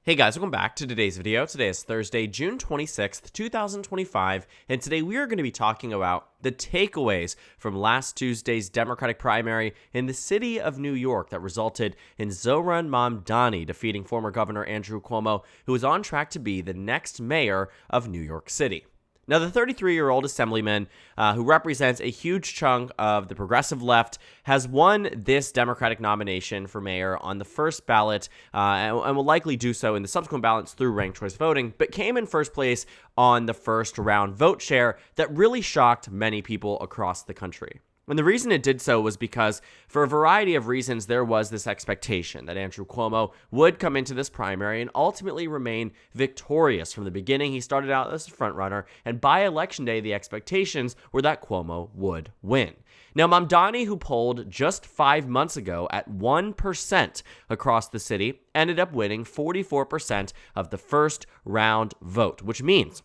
Hey guys, welcome back to today's video. Today is Thursday, June 26th, 2025, and today we are going to be talking about the takeaways from last Tuesday's Democratic primary in the city of New York that resulted in Zohran Mamdani defeating former Governor Andrew Cuomo, who is on track to be the next mayor of New York City. Now, the 33-year-old assemblyman, who represents a huge chunk of the progressive left, has won this Democratic nomination for mayor on the first ballot and will likely do so in the subsequent ballots through ranked choice voting, but came in first place on the first round vote share that really shocked many people across the country. And the reason it did so was because, for a variety of reasons, there was this expectation that Andrew Cuomo would come into this primary and ultimately remain victorious. From the beginning, he started out as a frontrunner, and by election day, the expectations were that Cuomo would win. Now, Mamdani, who polled just 5 months ago at 1% across the city, ended up winning 44% of the first round vote, which means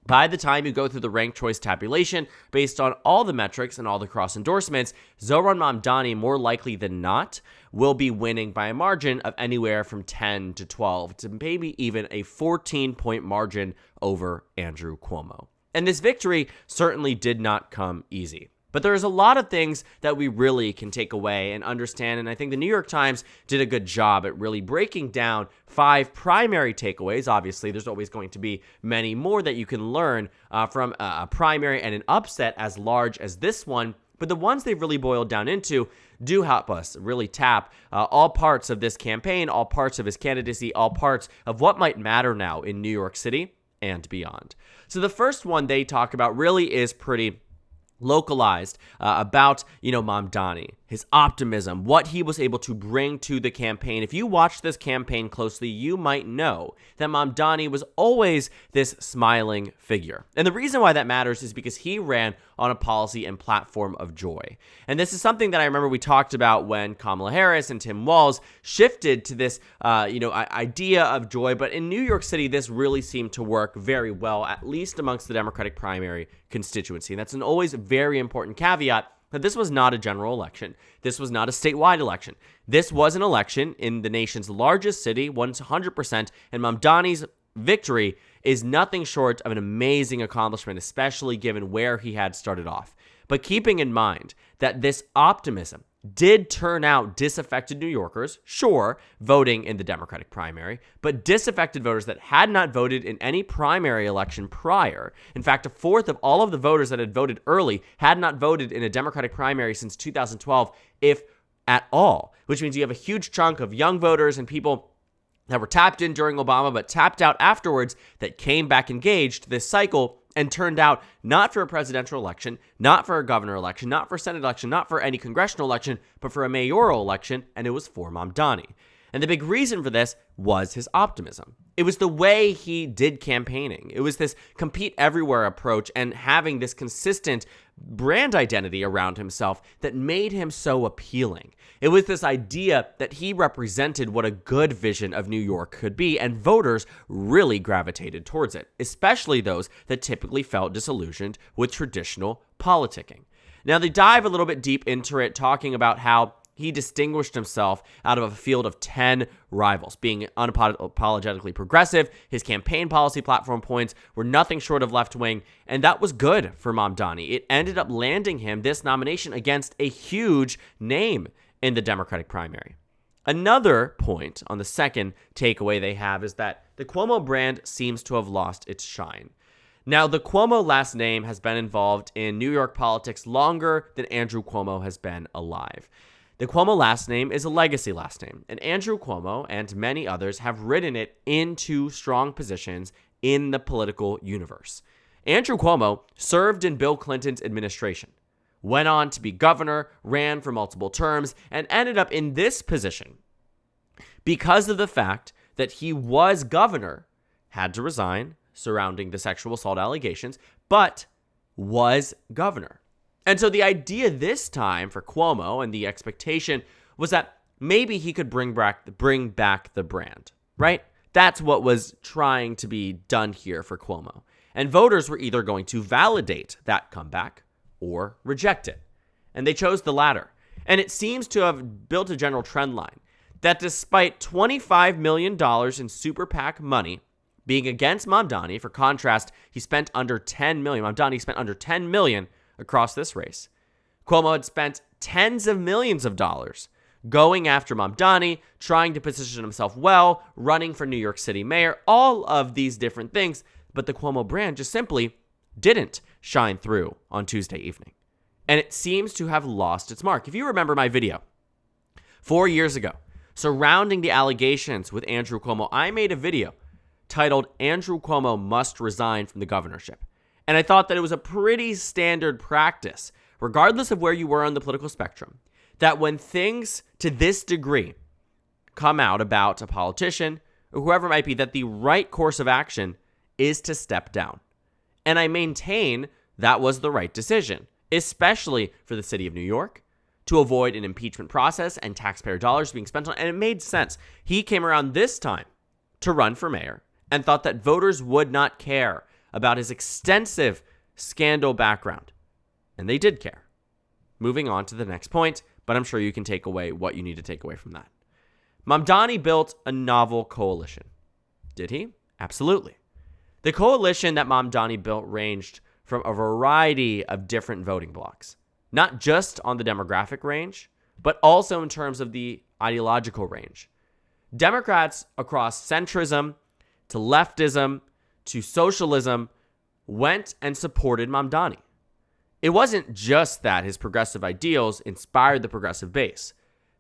by the time you go through the ranked choice tabulation, based on all the metrics and all the cross endorsements, Zohran Mamdani, more likely than not, will be winning by a margin of anywhere from 10 to 12 to maybe even a 14-point margin over Andrew Cuomo. And this victory certainly did not come easy. But there's a lot of things that we really can take away and understand, and I think the New York Times did a good job at really breaking down 5 primary takeaways. Obviously, there's always going to be many more that you can learn from a primary and an upset as large as this one, but the ones they've really boiled down into do help us really tap all parts of this campaign, all parts of his candidacy, all parts of what might matter now in New York City and beyond. So the first one they talk about really is pretty localized about, Mamdani, his optimism, what he was able to bring to the campaign. If you watch this campaign closely, you might know that Mamdani was always this smiling figure. And the reason why that matters is because he ran on a policy and platform of joy. And this is something that I remember we talked about when Kamala Harris and Tim Walz shifted to this, idea of joy. But in New York City, this really seemed to work very well, at least amongst the Democratic primary constituency. And that's an always very important caveat that this was not a general election. This was not a statewide election. This was an election in the nation's largest city, 100%, and Mamdani's victory is nothing short of an amazing accomplishment, especially given where he had started off. But keeping in mind that this optimism did turn out disaffected New Yorkers, sure, voting in the Democratic primary, but disaffected voters that had not voted in any primary election prior. In fact, a fourth of all of the voters that had voted early had not voted in a Democratic primary since 2012, if at all, which means you have a huge chunk of young voters and people that were tapped in during Obama but tapped out afterwards that came back engaged this cycle and turned out not for a presidential election, not for a governor election, not for a Senate election, not for any congressional election, but for a mayoral election, and it was for Mamdani. And the big reason for this was his optimism. It was the way he did campaigning. It was this compete everywhere approach and having this consistent brand identity around himself that made him so appealing. It was this idea that he represented what a good vision of New York could be, and voters really gravitated towards it, especially those that typically felt disillusioned with traditional politicking. Now, they dive a little bit deep into it, talking about how he distinguished himself out of a field of 10 rivals, being unapologetically progressive. His campaign policy platform points were nothing short of left-wing, and that was good for Mamdani. It ended up landing him this nomination against a huge name in the Democratic primary. Another point on the second takeaway they have is that the Cuomo brand seems to have lost its shine. Now, the Cuomo last name has been involved in New York politics longer than Andrew Cuomo has been alive. The Cuomo last name is a legacy last name, and Andrew Cuomo and many others have ridden it into strong positions in the political universe. Andrew Cuomo served in Bill Clinton's administration, went on to be governor, ran for multiple terms, and ended up in this position because of the fact that he was governor, had to resign surrounding the sexual assault allegations, but was governor. And so the idea this time for Cuomo and the expectation was that maybe he could bring back the brand, right? That's what was trying to be done here for Cuomo. And voters were either going to validate that comeback or reject it. And they chose the latter. And it seems to have built a general trend line that despite $25 million in super PAC money being against Mamdani, for contrast, he spent under $10 million. Mamdani spent under $10 million across this race. Cuomo had spent tens of millions of dollars going after Mamdani, trying to position himself well, running for New York City mayor, all of these different things. But the Cuomo brand just simply didn't shine through on Tuesday evening. And it seems to have lost its mark. If you remember my video 4 years ago surrounding the allegations with Andrew Cuomo, I made a video titled Andrew Cuomo Must Resign from the Governorship. And I thought that it was a pretty standard practice, regardless of where you were on the political spectrum, that when things to this degree come out about a politician or whoever it might be, that the right course of action is to step down. And I maintain that was the right decision, especially for the city of New York, to avoid an impeachment process and taxpayer dollars being spent on it. And it made sense. He came around this time to run for mayor and thought that voters would not care about his extensive scandal background. And they did care. Moving on to the next point, but I'm sure you can take away what you need to take away from that. Mamdani built a novel coalition. Did he? Absolutely. The coalition that Mamdani built ranged from a variety of different voting blocks, not just on the demographic range, but also in terms of the ideological range. Democrats across centrism to leftism to socialism went and supported Mamdani. It wasn't just that his progressive ideals inspired the progressive base.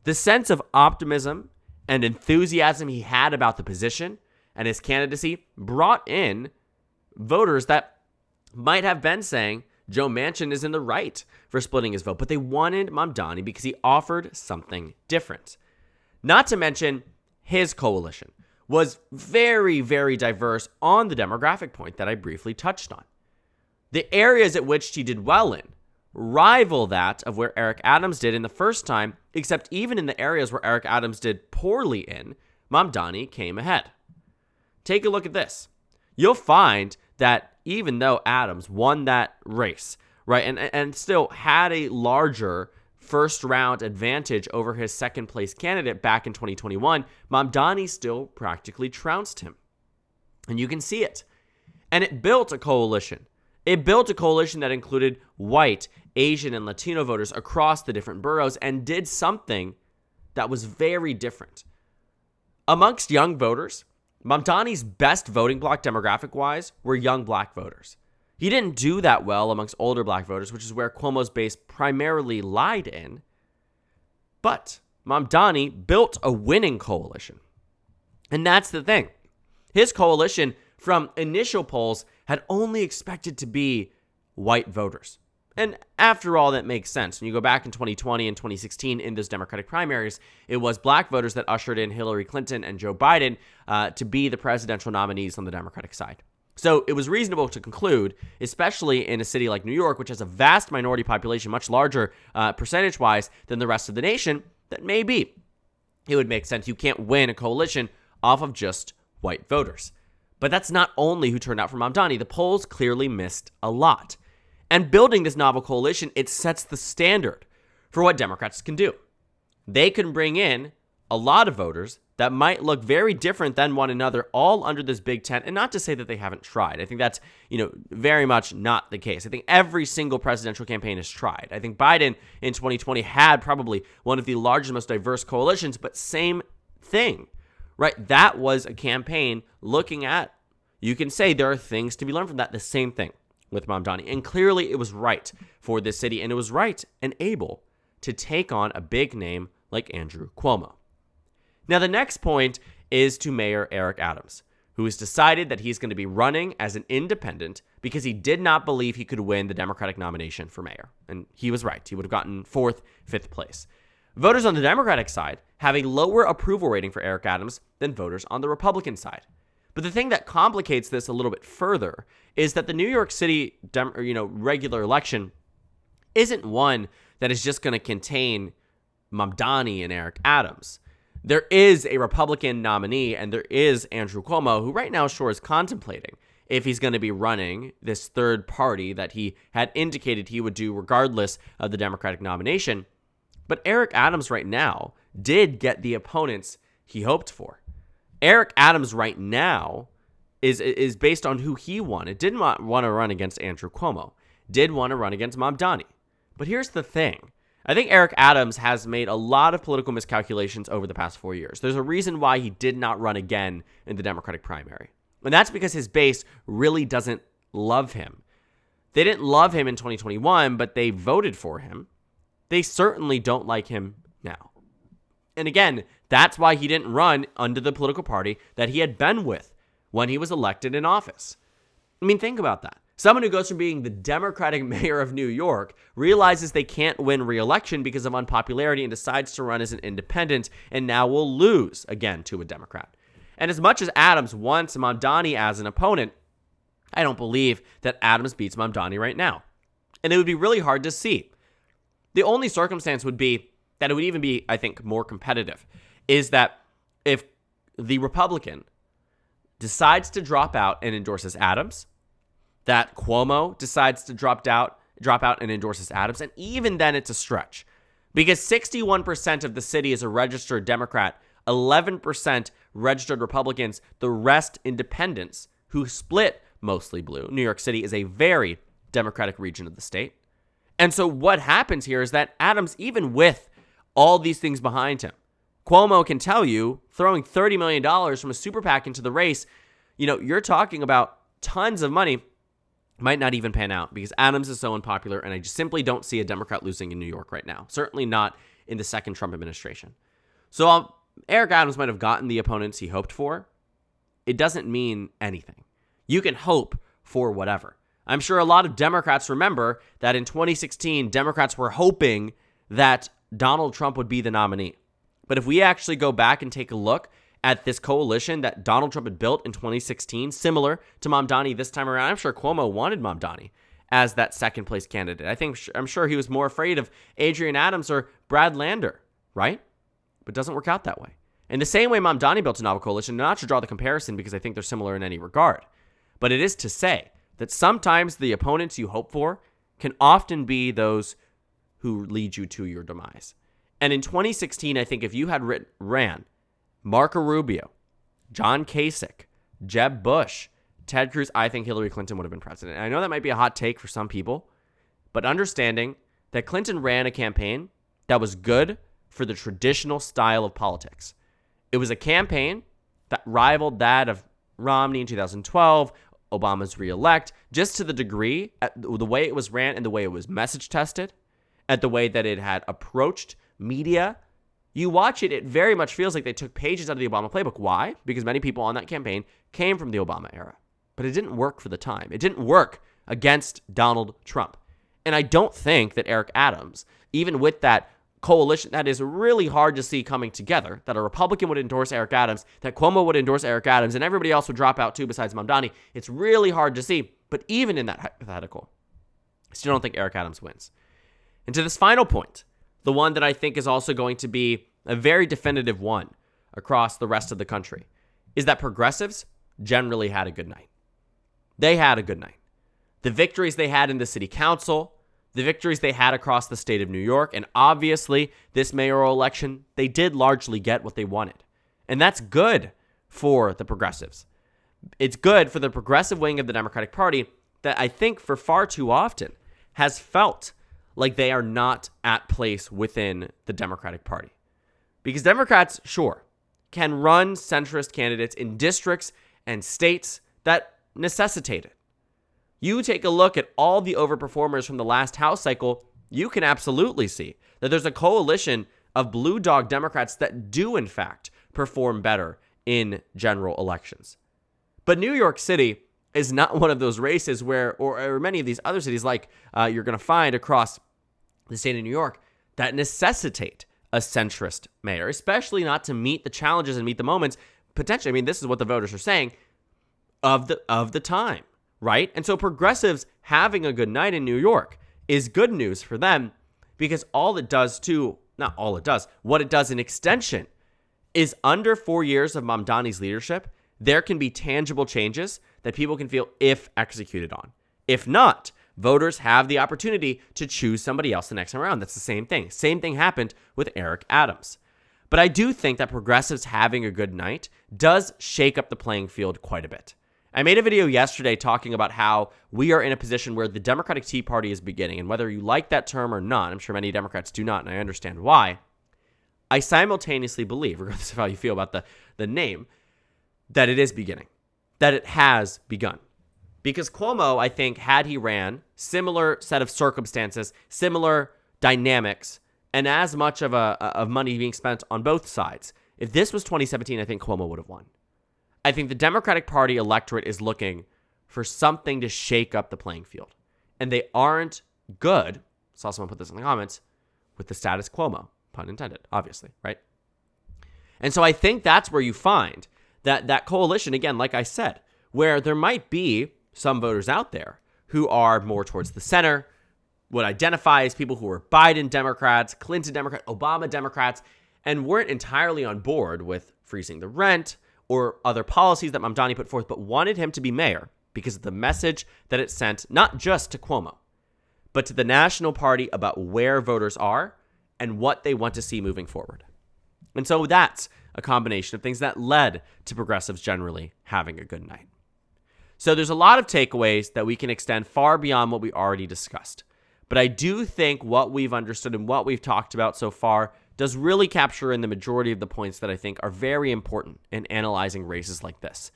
The sense of optimism and enthusiasm he had about the position and his candidacy brought in voters that might have been saying Joe Manchin is in the right for splitting his vote, but they wanted Mamdani because he offered something different. Not to mention, his coalition was very, very diverse on the demographic point that I briefly touched on. The areas at which he did well in rival that of where Eric Adams did in the first time, except even in the areas where Eric Adams did poorly in, Mamdani came ahead. Take a look at this. You'll find that even though Adams won that race, right, and still had a larger first round advantage over his second place candidate back in 2021, Mamdani still practically trounced him. And you can see it. And it built a coalition. It built a coalition that included white, Asian, and Latino voters across the different boroughs and did something that was very different. Amongst young voters, Mamdani's best voting bloc demographic-wise were young black voters. He didn't do that well amongst older black voters, which is where Cuomo's base primarily lied in. But Mamdani built a winning coalition. And that's the thing. His coalition, from initial polls, had only expected to be white voters. And after all, that makes sense. When you go back in 2020 and 2016 in those Democratic primaries, it was black voters that ushered in Hillary Clinton and Joe Biden to be the presidential nominees on the Democratic side. So it was reasonable to conclude, especially in a city like New York, which has a vast minority population, much larger percentage-wise than the rest of the nation, that maybe it would make sense. You can't win a coalition off of just white voters. But that's not only who turned out for Mamdani. The polls clearly missed a lot. And building this novel coalition, it sets the standard for what Democrats can do. They can bring in a lot of voters that might look very different than one another, all under this big tent. And not to say that they haven't tried. I think that's, very much not the case. I think every single presidential campaign has tried. I think Biden in 2020 had probably one of the largest, most diverse coalitions, but same thing, right? That was a campaign looking at, you can say there are things to be learned from that, the same thing with Mamdani. And clearly it was right for this city, and it was right and able to take on a big name like Andrew Cuomo. Now, the next point is to Mayor Eric Adams, who has decided that he's going to be running as an independent because he did not believe he could win the Democratic nomination for mayor. And he was right. He would have gotten 4th, 5th place. Voters on the Democratic side have a lower approval rating for Eric Adams than voters on the Republican side. But the thing that complicates this a little bit further is that the New York City regular election isn't one that is just going to contain Mamdani and Eric Adams. There is a Republican nominee, and there is Andrew Cuomo, who right now sure is contemplating if he's going to be running this third party that he had indicated he would do regardless of the Democratic nomination. But Eric Adams right now did get the opponents he hoped for. Eric Adams right now is based on who he wanted. Did not want to run against Andrew Cuomo. Did want to run against Mamdani. But here's the thing. I think Eric Adams has made a lot of political miscalculations over the past 4 years. There's a reason why he did not run again in the Democratic primary. And that's because his base really doesn't love him. They didn't love him in 2021, but they voted for him. They certainly don't like him now. And again, that's why he didn't run under the political party that he had been with when he was elected in office. I mean, think about that. Someone who goes from being the Democratic mayor of New York realizes they can't win re-election because of unpopularity and decides to run as an independent and now will lose again to a Democrat. And as much as Adams wants Mamdani as an opponent, I don't believe that Adams beats Mamdani right now. And it would be really hard to see. The only circumstance would be that it would even be, I think, more competitive, is that if the Republican decides to drop out and endorses Adams, that Cuomo decides to drop out and endorses Adams, and even then it's a stretch. Because 61% of the city is a registered Democrat, 11% registered Republicans, the rest independents who split mostly blue. New York City is a very Democratic region of the state. And so what happens here is that Adams, even with all these things behind him, Cuomo can tell you, throwing $30 million from a super PAC into the race, you're talking about tons of money, might not even pan out because Adams is so unpopular, and I just simply don't see a Democrat losing in New York right now. Certainly not in the second Trump administration. So Eric Adams might have gotten the opponents he hoped for. It doesn't mean anything. You can hope for whatever. I'm sure a lot of Democrats remember that in 2016, Democrats were hoping that Donald Trump would be the nominee. But if we actually go back and take a look at this coalition that Donald Trump had built in 2016, similar to Mamdani this time around, I'm sure Cuomo wanted Mamdani as that second place candidate. I'm sure he was more afraid of Adrian Adams or Brad Lander, right? But it doesn't work out that way. In the same way Mamdani built a novel coalition, not to draw the comparison because I think they're similar in any regard, but it is to say that sometimes the opponents you hope for can often be those who lead you to your demise. And in 2016, I think if you had ran Marco Rubio, John Kasich, Jeb Bush, Ted Cruz, I think Hillary Clinton would have been president. And I know that might be a hot take for some people, but understanding that Clinton ran a campaign that was good for the traditional style of politics. It was a campaign that rivaled that of Romney in 2012, Obama's reelect, just to the degree, the way it was ran and the way it was message tested, at the way that it had approached media. You watch it, it very much feels like they took pages out of the Obama playbook. Why? Because many people on that campaign came from the Obama era. But it didn't work for the time. It didn't work against Donald Trump. And I don't think that Eric Adams, even with that coalition that is really hard to see coming together, that a Republican would endorse Eric Adams, that Cuomo would endorse Eric Adams, and everybody else would drop out too besides Mamdani, it's really hard to see. But even in that hypothetical, I still don't think Eric Adams wins. And to this final point, the one that I think is also going to be a very definitive one across the rest of the country, is that progressives generally had a good night. They had a good night. The victories they had in the city council, the victories they had across the state of New York, and obviously this mayoral election, they did largely get what they wanted. And that's good for the progressives. It's good for the progressive wing of the Democratic Party that I think for far too often has felt like they are not at place within the Democratic Party. Because Democrats, sure, can run centrist candidates in districts and states that necessitate it. You take a look at all the overperformers from the last House cycle, you can absolutely see that there's a coalition of blue dog Democrats that do, in fact, perform better in general elections. But New York City is not one of those races where, or many of these other cities like you're going to find across the state of New York, that necessitate a centrist mayor, especially not to meet the challenges and meet the moments, potentially, I mean, this is what the voters are saying, of the time, right? And so progressives having a good night in New York is good news for them, because all it does too, not all it does, what it does in extension is under 4 years of Mamdani's leadership, there can be tangible changes that people can feel if executed on. If not, voters have the opportunity to choose somebody else the next time around. That's the same thing. Same thing happened with Eric Adams. But I do think that progressives having a good night does shake up the playing field quite a bit. I made a video yesterday talking about how we are in a position where the Democratic Tea Party is beginning, and whether you like that term or not, I'm sure many Democrats do not, and I understand why. I simultaneously believe, regardless of how you feel about the name, that it is beginning, that it has begun. Because Cuomo, I think, had he ran, similar set of circumstances, similar dynamics, and as much of money being spent on both sides. If this was 2017, I think Cuomo would have won. I think the Democratic Party electorate is looking for something to shake up the playing field. And they aren't good, saw someone put this in the comments, with the status quo, pun intended, obviously, right? And so I think that's where you find that coalition, again, like I said, where there might be some voters out there who are more towards the center, would identify as people who are Biden Democrats, Clinton Democrats, Obama Democrats, and weren't entirely on board with freezing the rent or other policies that Mamdani put forth, but wanted him to be mayor because of the message that it sent, not just to Cuomo, but to the national party about where voters are and what they want to see moving forward. And so that's a combination of things that led to progressives generally having a good night. So there's a lot of takeaways that we can extend far beyond what we already discussed. But I do think what we've understood and what we've talked about so far does really capture in the majority of the points that I think are very important in analyzing races like this.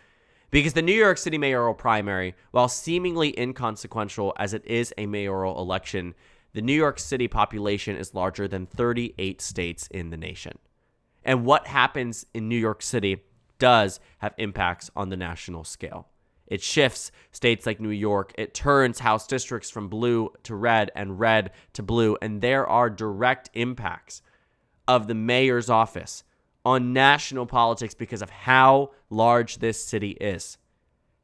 Because the New York City mayoral primary, while seemingly inconsequential as it is a mayoral election, the New York City population is larger than 38 states in the nation. And what happens in New York City does have impacts on the national scale. It shifts states like New York. It turns House districts from blue to red and red to blue. And there are direct impacts of the mayor's office on national politics because of how large this city is.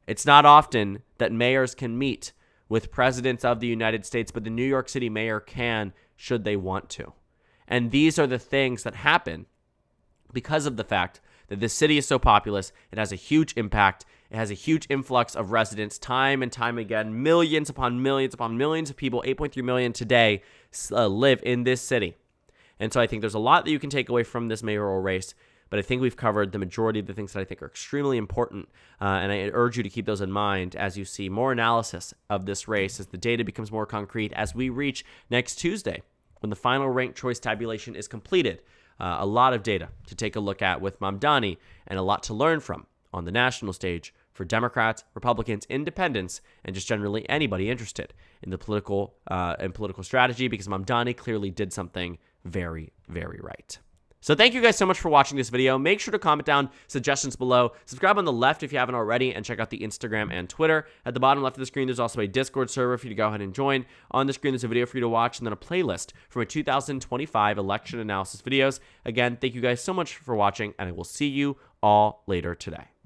It's not often that mayors can meet with presidents of the United States, but the New York City mayor can, should they want to. And these are the things that happen because of the fact that this city is so populous. It has a huge impact. It has a huge influx of residents time and time again. Millions upon millions upon millions of people, 8.3 million today, live in this city. And so I think there's a lot that you can take away from this mayoral race, but I think we've covered the majority of the things that I think are extremely important, and I urge you to keep those in mind as you see more analysis of this race, as the data becomes more concrete, as we reach next Tuesday, when the final ranked choice tabulation is completed. A lot of data to take a look at with Mamdani, and a lot to learn from on the national stage for Democrats, Republicans, independents, and just generally anybody interested in the political strategy, because Mamdani clearly did something very, very right. So thank you guys so much for watching this video. Make sure to comment down suggestions below. Subscribe on the left if you haven't already, and check out the Instagram and Twitter. At the bottom left of the screen, there's also a Discord server for you to go ahead and join. On the screen, there's a video for you to watch, and then a playlist from a 2025 election analysis videos. Again, thank you guys so much for watching, and I will see you all later today.